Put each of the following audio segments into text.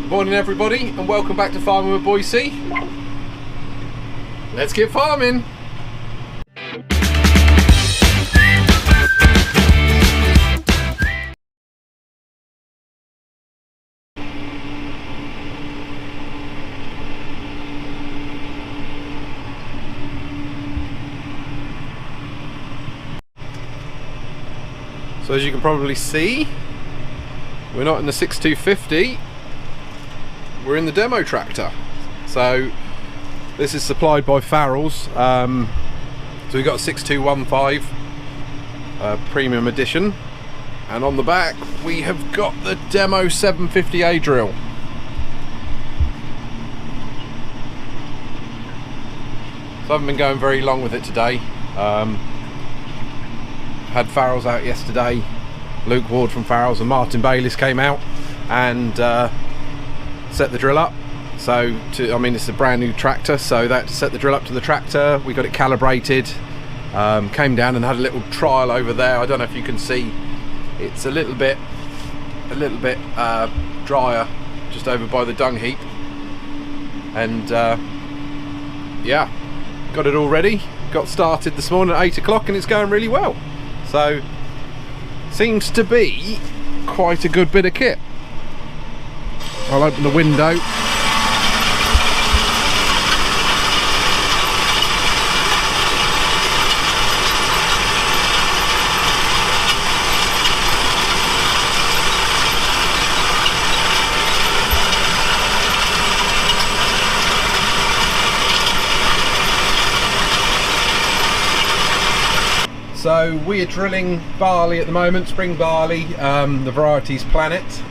Morning everybody, and welcome back to Farming with Boise. Let's get farming! So as you can probably see, we're not in the 6250, we're in the demo tractor. So this is supplied by Farol's. So we've got a 6215 premium edition, and on the back we have got the demo 750A drill. So I haven't been going very long with it today. Had Farol's out yesterday. Luke Ward from Farol's and Martin Bayliss came out and set the drill up. So it's a brand new tractor, so that set the drill up to the tractor. We got it calibrated, came down and had a little trial over there. I don't know if you can see, it's a little bit drier just over by the dung heap, and yeah, got it all ready. Got started this morning at 8 o'clock and it's going really well. So seems to be quite a good bit of kit. I'll open the window. So we are drilling barley at the moment, spring barley, the variety's Planet,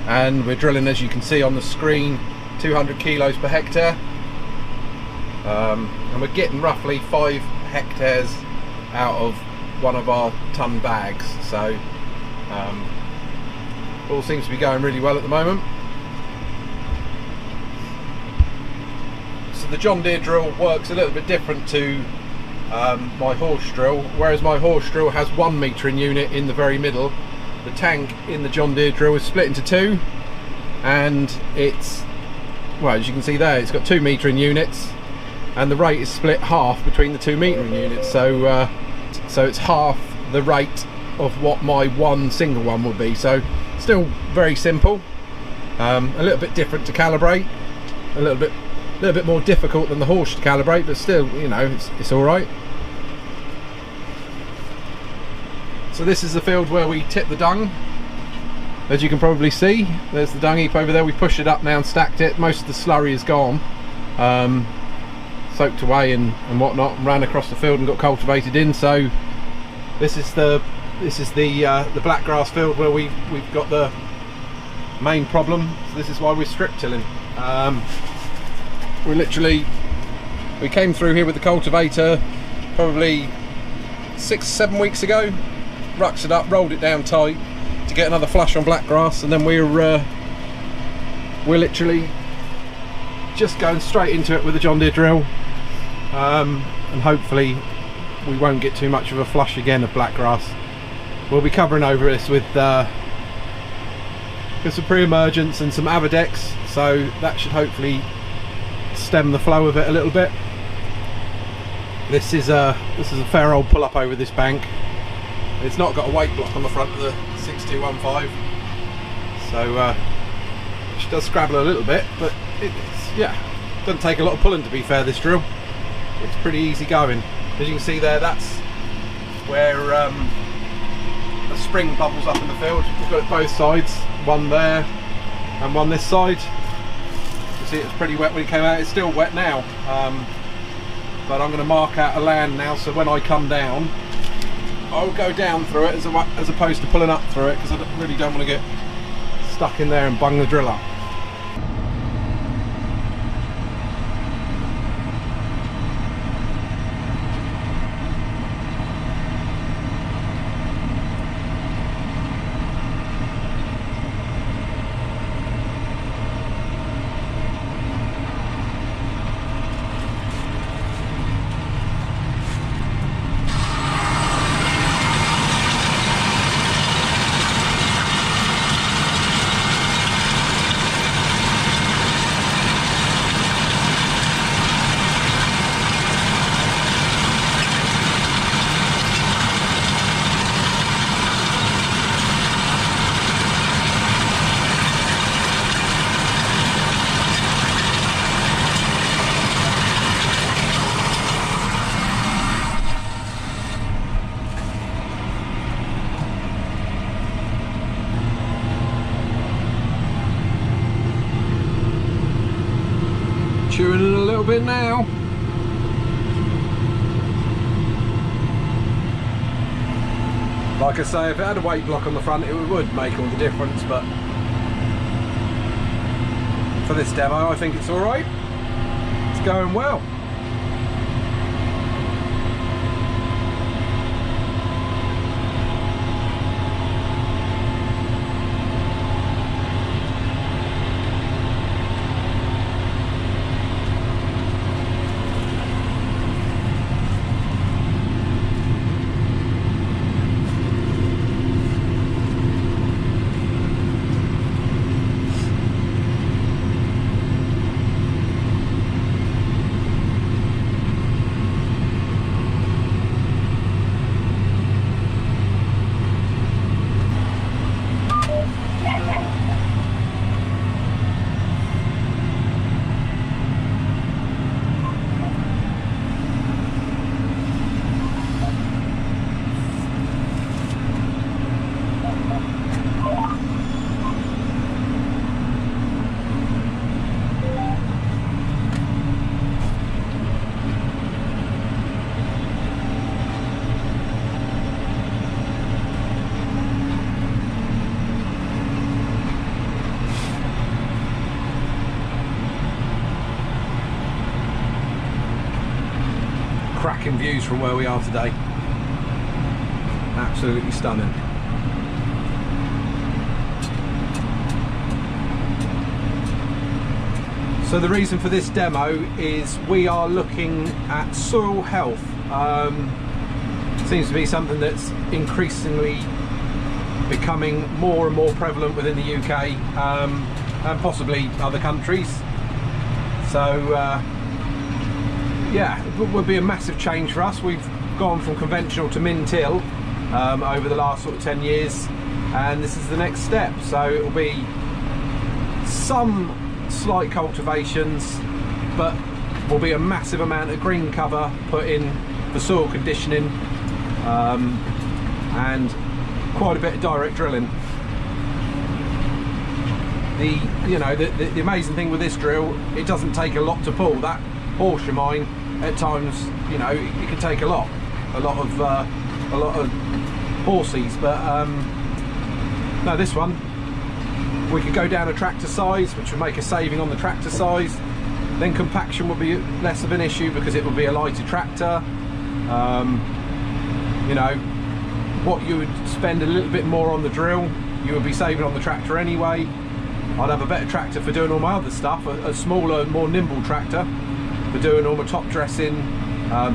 and we're drilling, as you can see on the screen, 200 kilos per hectare, and we're getting roughly 5 hectares out of one of our ton bags. So all seems to be going really well at the moment. So the John Deere drill works a little bit different to my Horsch drill. Whereas my Horsch drill has 1 metering unit in the very middle, the tank in the John Deere drill is split into 2, and it's, well, as you can see there, it's got 2 metering units, and the rate is split half between the 2 metering units. So so it's half the rate of what my one single one would be. So still very simple, a little bit different to calibrate, a little bit more difficult than the Horsch to calibrate, but still, you know, it's all right. So this is the field where we tip the dung. As you can probably see, there's the dung heap over there. We pushed it up now and stacked it. Most of the slurry is gone, soaked away and whatnot, and ran across the field and got cultivated in. So this is the black grass field where we've got the main problem. So this is why we're strip tilling. We came through here with the cultivator probably 6-7 weeks ago, rucked it up, rolled it down tight to get another flush on black grass, and then we're literally just going straight into it with the John Deere drill, and hopefully we won't get too much of a flush again of black grass. We'll be covering over this with some pre-emergence and some Avadex, so that should hopefully stem the flow of it a little bit. This is a fair old pull up over this bank. It's not got a weight block on the front of the 6215, so she does scrabble a little bit, but doesn't take a lot of pulling, to be fair. This drill, it's pretty easy going. As you can see there, that's where the spring bubbles up in the field. We've got it both sides, one there and one this side. See, it was pretty wet when it came out. It's still wet now, but I'm going to mark out a land now, so when I come down I'll go down through it as opposed to pulling up through it, because I really don't want to get stuck in there and bung the drill up. chewing in a little bit now. Like I say, if it had a weight block on the front, it would make all the difference, but for this demo, I think it's alright. It's going well. Cracking views from where we are today. Absolutely stunning. So the reason for this demo is we are looking at soil health. Seems to be something that's increasingly becoming more and more prevalent within the UK and possibly other countries. So yeah, it would be a massive change for us. We've gone from conventional to min-till over the last sort of 10 years, and this is the next step. So it will be some slight cultivations, but will be a massive amount of green cover put in for soil conditioning, and quite a bit of direct drilling. The amazing thing with this drill, it doesn't take a lot to pull. That Horsch of mine, at times, you know, it can take a lot of horses, but no, this one we could go down a tractor size, which would make a saving on the tractor size. Then compaction would be less of an issue because it would be a lighter tractor. You know, what you would spend a little bit more on the drill, you would be saving on the tractor anyway. I'd have a better tractor for doing all my other stuff, a smaller, more nimble tractor for doing all my top dressing,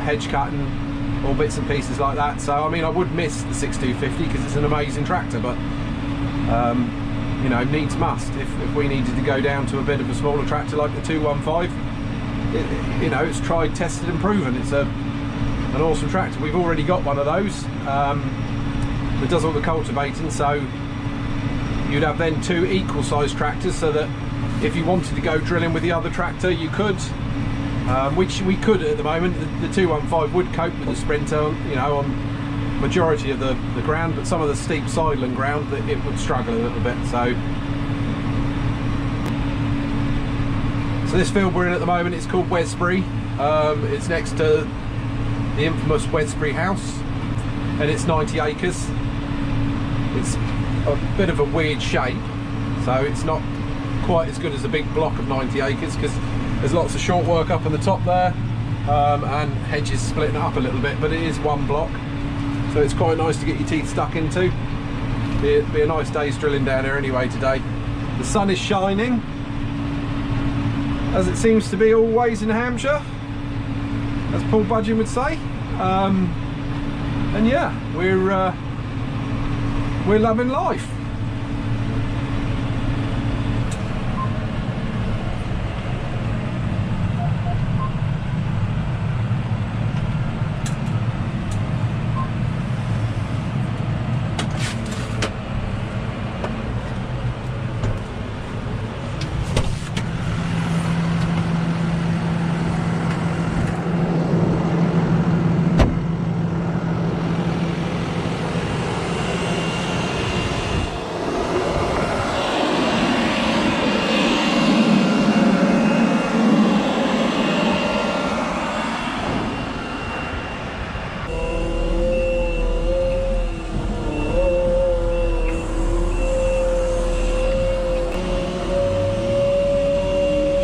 hedge cutting, all bits and pieces like that. So I mean, I would miss the 6250 because it's an amazing tractor, but you know, needs must. If we needed to go down to a bit of a smaller tractor like the 215, you know, it's tried, tested and proven. It's an awesome tractor. We've already got one of those that does all the cultivating, so you'd have then two equal sized tractors, so that if you wanted to go drilling with the other tractor, you could, which we could at the moment. The 215 would cope with the Sprinter, you know, on majority of the ground, but some of the steep sideland ground, that it would struggle a little bit. So this field we're in at the moment, it's called Wesbury. It's next to the infamous Wesbury house, and it's 90 acres. It's a bit of a weird shape, so it's not quite as good as a big block of 90 acres because there's lots of short work up on the top there, and hedges splitting it up a little bit, but it is one block, so it's quite nice to get your teeth stuck into. Be a nice day's drilling down here anyway today. The sun is shining, as it seems to be always in Hampshire, as Paul Budgeon would say, and yeah, we're loving life.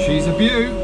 She's a beaut.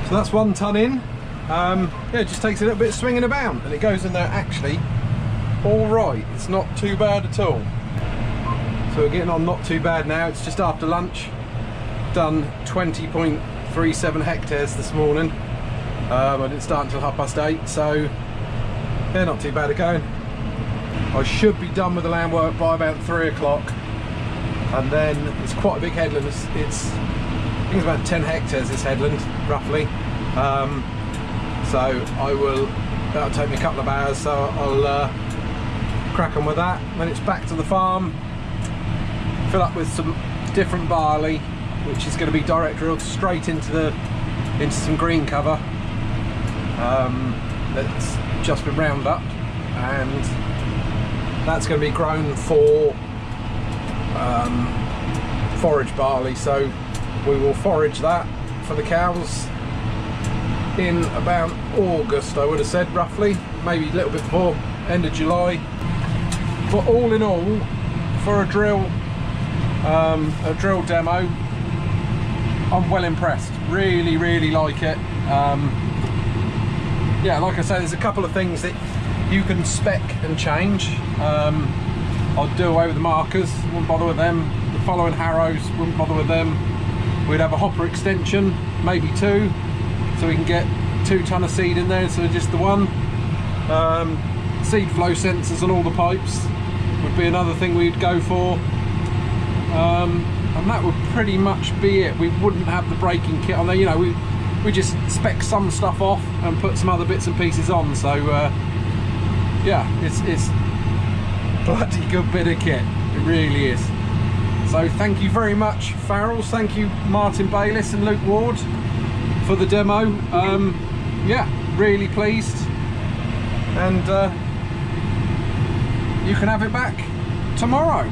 So that's 1 ton in. Yeah, it just takes a little bit of swinging about and it goes in there actually all right. It's not too bad at all. So we're getting on not too bad now. It's just after lunch. Done 20.37 hectares this morning. I didn't start until 8:30, so yeah, not too bad at going. I should be done with the land work by about 3 o'clock, and then it's quite a big headland. I think it's about 10 hectares this headland roughly. So that'll take me a couple of hours, so I'll crack on with that. Then it's back to the farm, fill up with some different barley, which is going to be direct drilled straight into some green cover that's just been round up, and that's going to be grown for forage barley. So we will forage that for the cows in about August, I would have said, roughly, maybe a little bit before end of July. But all in all, for a drill demo, I'm well impressed. Really like it. Yeah, like I say, there's a couple of things that you can spec and change. I'll do away with the markers, wouldn't bother with them. The following harrows, wouldn't bother with them. We'd have a hopper extension, maybe 2, so we can get 2 ton of seed in there instead of just the 1. Seed flow sensors on all the pipes would be another thing we'd go for. And that would pretty much be it. We wouldn't have the braking kit on there, you know, we just spec some stuff off and put some other bits and pieces on. So yeah, it's a bloody good bit of kit, it really is. So thank you very much, Farol's, thank you Martin Bayliss and Luke Ward for the demo. Yeah, really pleased, and you can have it back tomorrow.